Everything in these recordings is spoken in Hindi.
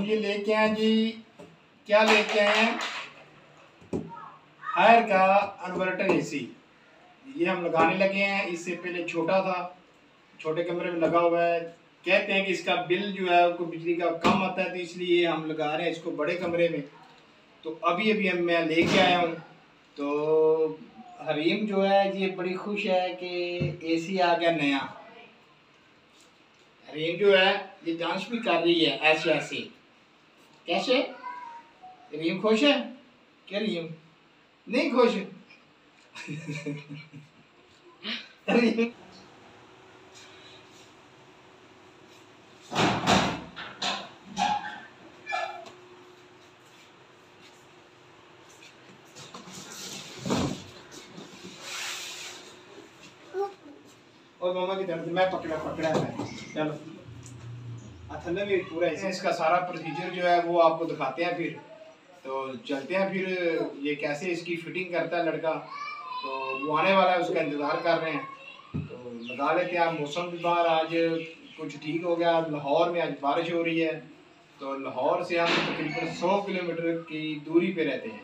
ये लेके आए जी, क्या लेके आए हैं? हायर का इन्वर्टर एसी। ये हम लगाने लगे हैं। इससे पहले छोटा था, छोटे कमरे में लगा हुआ है। कहते हैं कि इसका बिल जो है उसको बिजली का कम आता है, तो इसलिए हम लगा रहे हैं इसको बड़े कमरे में। तो अभी अभी मैं लेके आया हूँ। तो हरीम जो है ये बड़ी खुश है कि एसी आ गया नया। हरीम जो है ये डांस भी कर रही है ऐसे ऐसे। कैसे? हरीम खुश है क्या? हरीम नहीं खुश? हरीम और मामा की दर्द मैं पकड़ा है मैं। चलो थल्ले भी पूरा इसका सारा प्रोसीजर जो है वो आपको दिखाते हैं। फिर तो चलते हैं फिर ये कैसे इसकी फिटिंग करता है लड़का। तो वो आने वाला है, उसका इंतज़ार कर रहे हैं। तो लगा लेते हैं। मौसम भी बाहर आज कुछ ठीक हो गया। लाहौर में आज बारिश हो रही है। तो लाहौर से हम तकरीबन 100 किलोमीटर की दूरी पे रहते हैं।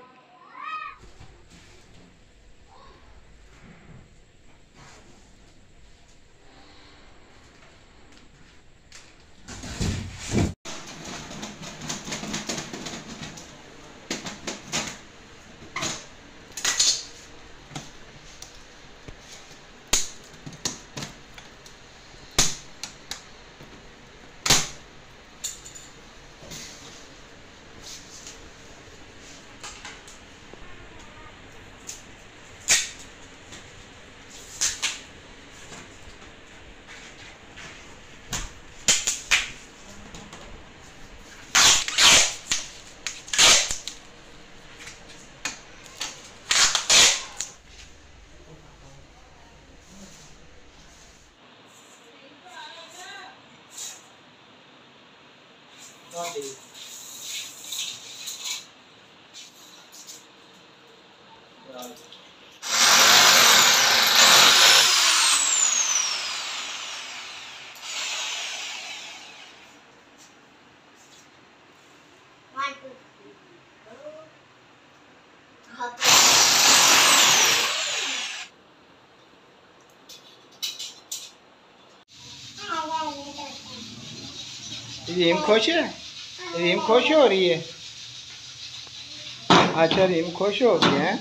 रीम खुश है? रीम खुश हो रही है? अच्छा रीम खुश हो गई है।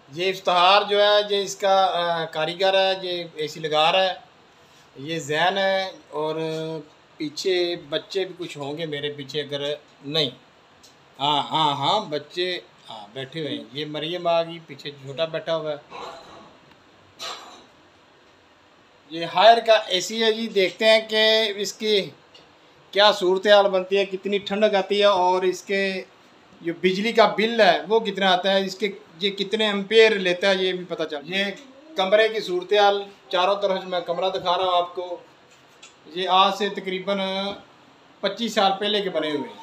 ये इफ्तार जो है ये इसका कारीगर है, ये एसी लगा रहा है। ये जैन है और पीछे बच्चे भी कुछ होंगे मेरे पीछे, अगर नहीं। हाँ हाँ हाँ बच्चे हाँ बैठे हुए हैं। ये मरियम आ गई, पीछे छोटा बैठा हुआ है। ये हायर का एसी है जी। देखते हैं कि इसकी क्या सूरत हाल बनती है, कितनी ठंडक आती है और इसके जो बिजली का बिल है वो कितना आता है, इसके ये कितने एम्पेयर लेता है ये भी पता चल। ये कमरे की सूरत हाल चारों तरफ से मैं कमरा दिखा रहा हूँ आपको। ये आज से तकरीबन 25 साल पहले के बने हुए हैं।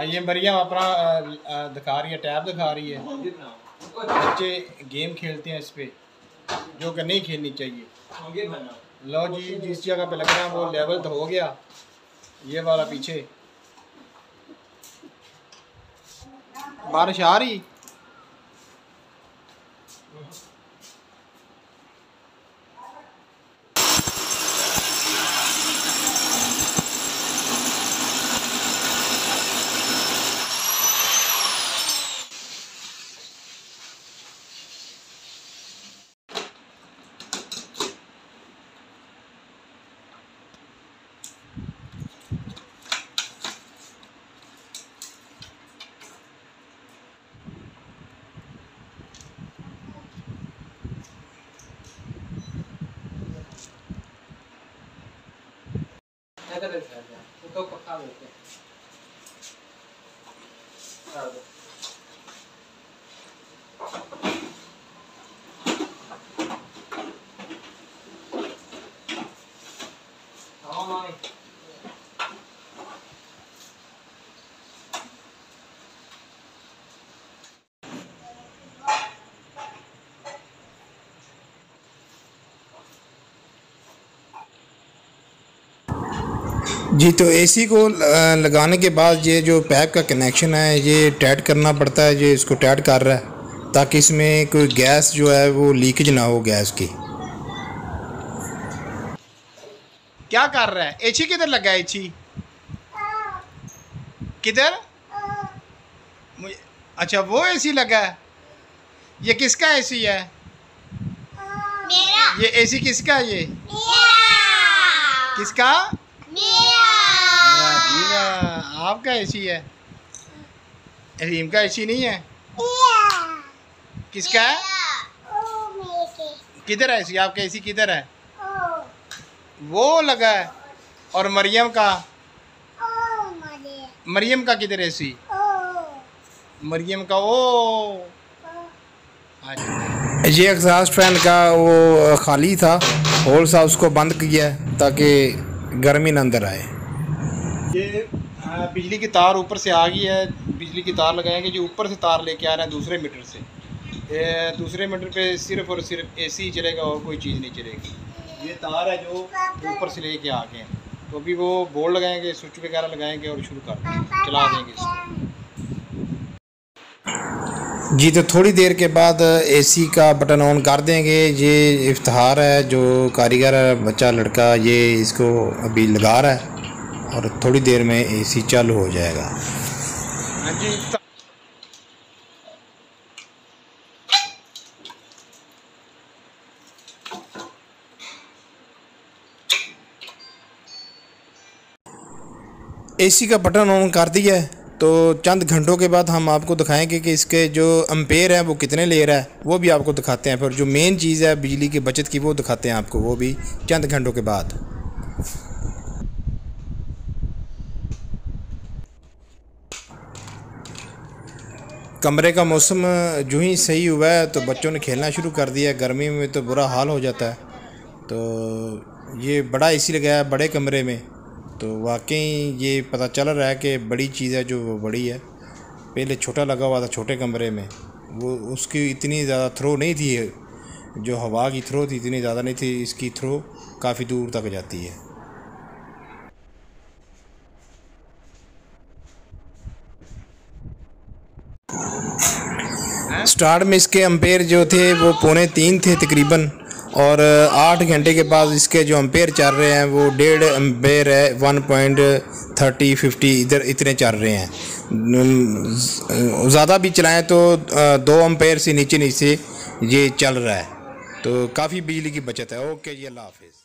ये मरियम अपना दिखा रही है, टैब दिखा रही है। बच्चे गेम खेलते हैं इस पे, जो कि नहीं खेलनी चाहिए। लो जी, जिस जगह पे लग रहा है वो लेवल तो हो गया। ये वाला पीछे बारिश आ रही। तो पक्का बोलते हैं। जी, तो एसी को लगाने के बाद ये जो पाइप का कनेक्शन है ये टाइट करना पड़ता है। ये इसको टाइट कर रहा है ताकि इसमें कोई गैस जो है वो लीकेज ना हो गैस की। क्या कर रहा है? एसी किधर लगा है? एसी किधर? अच्छा, वो एसी लगा है। ये किसका एसी है? मेरा। ये एसी किसका है? ये मेरा। किसका? मेरा। आपका एसी है। रहीम का एसी नहीं है। किसका है? किधर है एसी? आपका एसी किधर है? वो लगा है। और मरियम का? मरियम का किधर एसी? मरियम का वो। ये एग्जॉस्ट फैन का वो खाली था, होल सा, उसको बंद किया ताकि गर्मी न अंदर आए। ये बिजली की तार ऊपर से आ गई है। बिजली की तार लगाएंगे जो ऊपर से तार लेके आ रहे हैं दूसरे मीटर से। दूसरे मीटर पे सिर्फ और सिर्फ एसी चलेगा और कोई चीज़ नहीं चलेगी। ये तार है जो ऊपर से लेके आ गए हैं। तो अभी वो बोर्ड लगाएंगे, स्विच वगैरह लगाएंगे और शुरू कर देंगे, चला देंगे इसको। जी, तो थोड़ी देर के बाद एसी का बटन ऑन कर देंगे। ये इफ्तिहार है जो कारीगर है, बच्चा लड़का, ये इसको अभी लगा रहा है और थोड़ी देर में एसी चालू हो जाएगा। हाँ जी। एसी का बटन ऑन कर दिया है, तो चंद घंटों के बाद हम आपको दिखाएंगे कि इसके जो एम्पेयर हैं वो कितने ले रहा है, वो भी आपको दिखाते हैं। फिर जो मेन चीज़ है बिजली की बचत की वो दिखाते हैं आपको, वो भी चंद घंटों के बाद। कमरे का मौसम जो ही सही हुआ है तो बच्चों ने खेलना शुरू कर दिया। गर्मी में तो बुरा हाल हो जाता है। तो ये बड़ा एसी लगाया है बड़े कमरे में, तो वाकई ये पता चल रहा है कि बड़ी चीज़ है जो वो बड़ी है। पहले छोटा लगा हुआ था छोटे कमरे में, वो उसकी इतनी ज़्यादा थ्रो नहीं थी, जो हवा की थ्रो थी इतनी ज़्यादा नहीं थी। इसकी थ्रो काफ़ी दूर तक जाती है। स्टार्ट में इसके एम्पेयर जो थे वो 2.25 थे तकरीबन, और 8 घंटे के बाद इसके जो एम्पेयर चल रहे हैं वो 1.5 एम्पेयर है, 1.30 50 इधर इतने चल रहे हैं। ज़्यादा भी चलाएं तो 2 एम्पेयर से नीचे नीचे ये चल रहा है, तो काफ़ी बिजली की बचत है। ओके जी, अल्लाह हाफिज़।